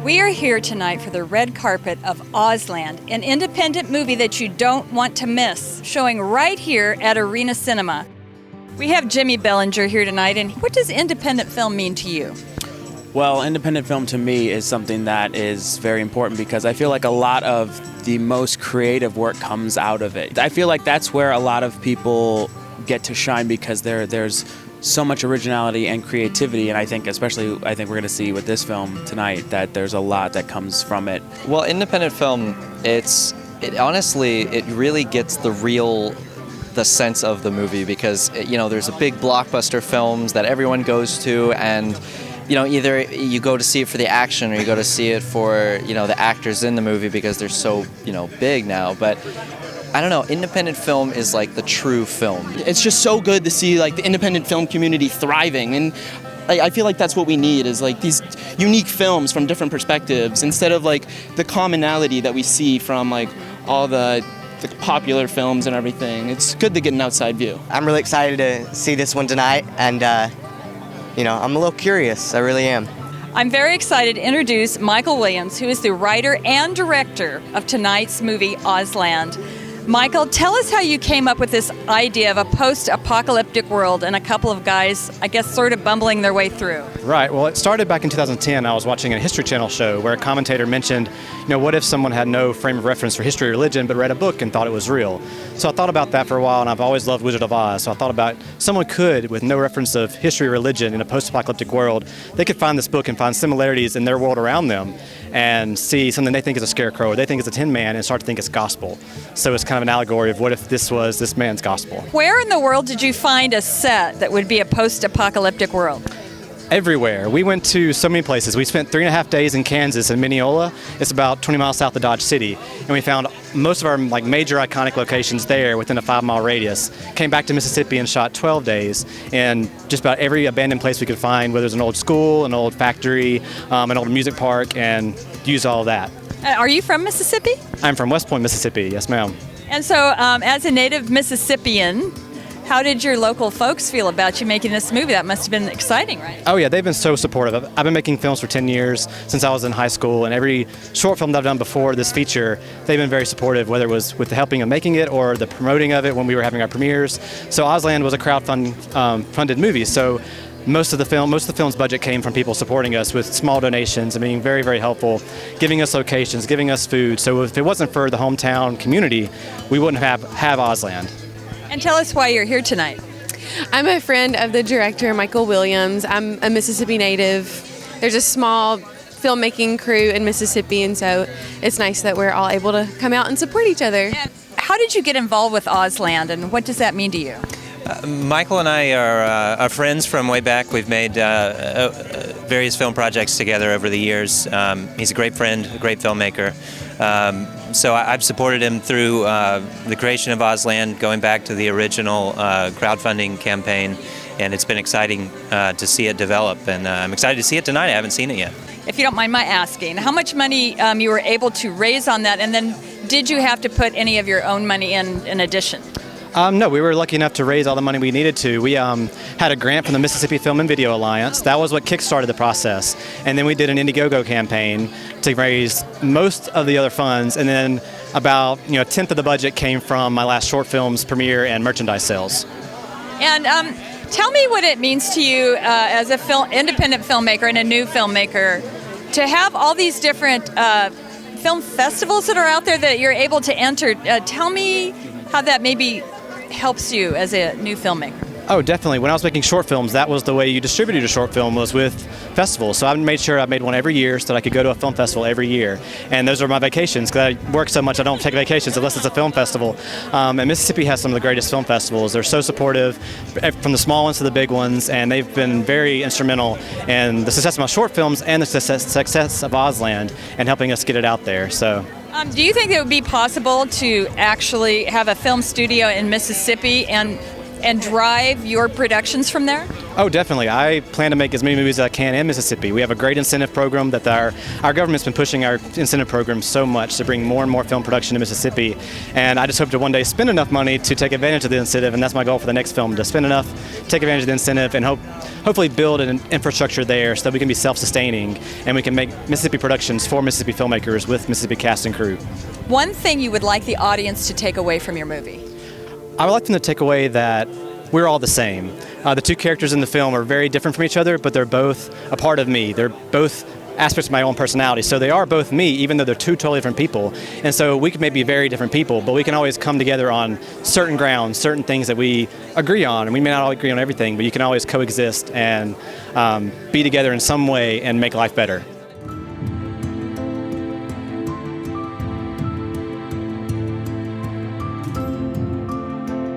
We are here tonight for the red carpet of OzLand, an independent movie that you don't want to miss, showing right here at Arena Cinema. We have Jimmy Bellinger here tonight, and what does independent film mean to you? Well, independent film to me is something that is very important because I feel like a lot of the most creative work comes out of it. I feel like that's where a lot of people get to shine because there's so much originality and creativity, and I think we're going to see with this film tonight that there's a lot that comes from it. Well, independent film, it really gets the sense of the movie because, there's a big blockbuster films that everyone goes to, and either you go to see it for the action or you go to see it for, the actors in the movie because they're so, big now. But I don't know, independent film is like the true film. It's just so good to see like the independent film community thriving, and I feel like that's what we need is like these unique films from different perspectives instead of like the commonality that we see from like all the popular films and everything. It's good to get an outside view. I'm really excited to see this one tonight, and I'm a little curious, I really am. I'm very excited to introduce Michael Williams, who is the writer and director of tonight's movie, OzLand. Michael, tell us how you came up with this idea of a post-apocalyptic world and a couple of guys, I guess, sort of bumbling their way through. Right. Well, it started back in 2010. I was watching a History Channel show where a commentator mentioned, what if someone had no frame of reference for history or religion but read a book and thought it was real? So I thought about that for a while, and I've always loved Wizard of Oz. So I thought about someone could, with no reference of history or religion in a post-apocalyptic world, they could find this book and find similarities in their world around them and see something they think is a scarecrow or they think is a Tin Man and start to think it's gospel. So it's kind of an allegory of what if this was this man's gospel. Where in the world did you find a set that would be a post-apocalyptic world? Everywhere. We went to so many places. We spent 3.5 days in Kansas in Mineola. It's about 20 miles south of Dodge City. And we found most of our major iconic locations there within a 5-mile radius. Came back to Mississippi and shot 12 days in just about every abandoned place we could find, whether it's an old school, an old factory, an old music park, and used all of that. Are you from Mississippi? I'm from West Point, Mississippi. Yes, ma'am. And so as a native Mississippian, how did your local folks feel about you making this movie? That must have been exciting, right? Oh yeah, they've been so supportive. I've been making films for 10 years since I was in high school, and every short film that I've done before this feature, they've been very supportive, whether it was with the helping of making it or the promoting of it when we were having our premieres. So OzLand was a crowdfunded movie, so most of the film's budget came from people supporting us with small donations and being very, very helpful, giving us locations, giving us food. So if it wasn't for the hometown community, we wouldn't have OzLand. And tell us why you're here tonight. I'm a friend of the director, Michael Williams. I'm a Mississippi native. There's a small filmmaking crew in Mississippi, and so it's nice that we're all able to come out and support each other. And how did you get involved with OzLand, and what does that mean to you? Michael and I are friends from way back. We've made various film projects together over the years. He's a great friend, a great filmmaker. So I've supported him through the creation of OzLand, going back to the original crowdfunding campaign, and it's been exciting to see it develop, and I'm excited to see it tonight. I haven't seen it yet. If you don't mind my asking, how much money you were able to raise on that, and then did you have to put any of your own money in addition? No, we were lucky enough to raise all the money we needed to. We had a grant from the Mississippi Film and Video Alliance. That was what kickstarted the process. And then we did an Indiegogo campaign to raise most of the other funds. And then about a tenth of the budget came from my last short film's premiere and merchandise sales. And tell me what it means to you as a independent filmmaker and a new filmmaker to have all these different film festivals that are out there that you're able to enter. Tell me how that maybe helps you as a new filmmaker. Oh, definitely. When I was making short films, that was the way you distributed a short film, was with festivals. So I made sure I made one every year so that I could go to a film festival every year. And those are my vacations, because I work so much I don't take vacations unless it's a film festival. And Mississippi has some of the greatest film festivals. They're so supportive, from the small ones to the big ones, and they've been very instrumental in the success of my short films and the success of OzLand and helping us get it out there. So. Do you think it would be possible to actually have a film studio in Mississippi and and drive your productions from there? Oh, definitely. I plan to make as many movies as I can in Mississippi. We have a great incentive program that our government's been pushing our incentive program so much to bring more and more film production to Mississippi. And I just hope to one day spend enough money to take advantage of the incentive, and that's my goal for the next film, to spend enough, take advantage of the incentive, and hopefully build an infrastructure there so that we can be self-sustaining and we can make Mississippi productions for Mississippi filmmakers with Mississippi cast and crew. One thing you would like the audience to take away from your movie? I would like them to take away that we're all the same. The two characters in the film are very different from each other, but they're both a part of me. They're both aspects of my own personality. So they are both me, even though they're two totally different people. And so we could maybe be very different people, but we can always come together on certain grounds, certain things that we agree on. And we may not all agree on everything, but you can always coexist and be together in some way and make life better.